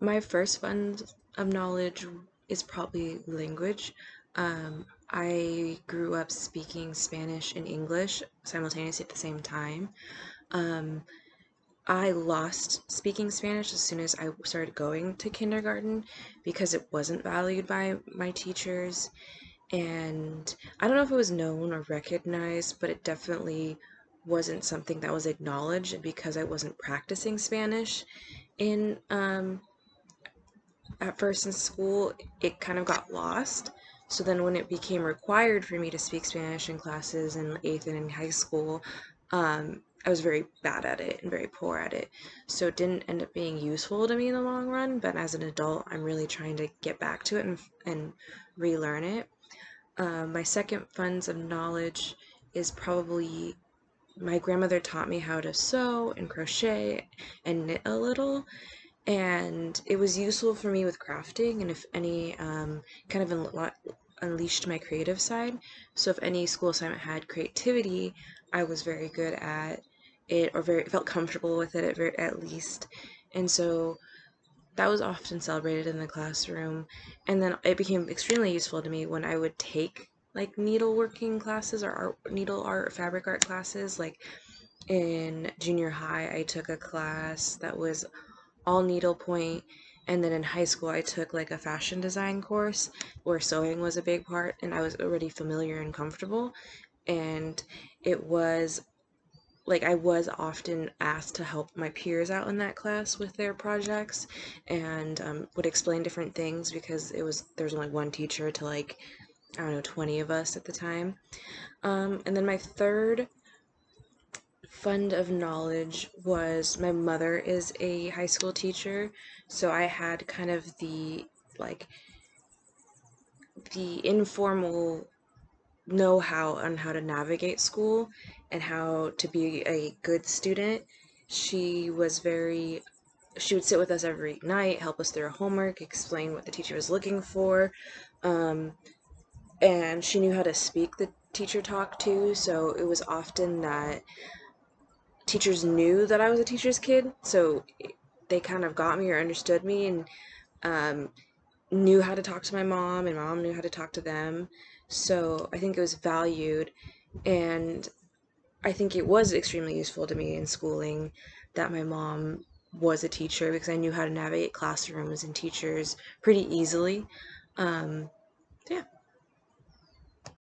My first fund of knowledge is probably language. I grew up speaking Spanish and English simultaneously at the same time. Um, I lost speaking Spanish as soon as I started going to kindergarten because it wasn't valued by my teachers. And I don't know if it was known or recognized, but it definitely wasn't something that was acknowledged. And because I wasn't practicing Spanish in at first in school, it kind of got lost. So then when it became required for me to speak Spanish in classes in eighth and in high school, I was very bad at it and very poor at it. So it didn't end up being useful to me in the long run, but as an adult, I'm really trying to get back to it and relearn it. My second funds of knowledge is probably my grandmother taught me how to sew and crochet and knit a little, and it was useful for me with crafting, and if any kind of unleashed my creative side. So if any school assignment had creativity, I was very good at it, or very felt comfortable with it at least. And so that was often celebrated in the classroom. And then it became extremely useful to me when I would take like needleworking classes or needle art, fabric art classes. Like in junior high, I took a class that was all needlepoint. And then in high school, I took like a fashion design course where sewing was a big part, and I was already familiar and comfortable. And it was like I was often asked to help my peers out in that class with their projects, and would explain different things because there was only one teacher to like, I don't know, 20 of us at the time. And then my third fund of knowledge was my mother is a high school teacher, so I had kind of like the informal know-how on how to navigate school and how to be a good student. She was very she would sit with us every night, help us through our homework, explain what the teacher was looking for, um, and she knew how to speak the teacher talk too. So it was often that teachers knew that I was a teacher's kid, so they kind of got me or understood me, and um, knew how to talk to my mom, and my mom knew how to talk to them. So I think it was valued, and I think it was extremely useful to me in schooling that my mom was a teacher because I knew how to navigate classrooms and teachers pretty easily. Um, yeah.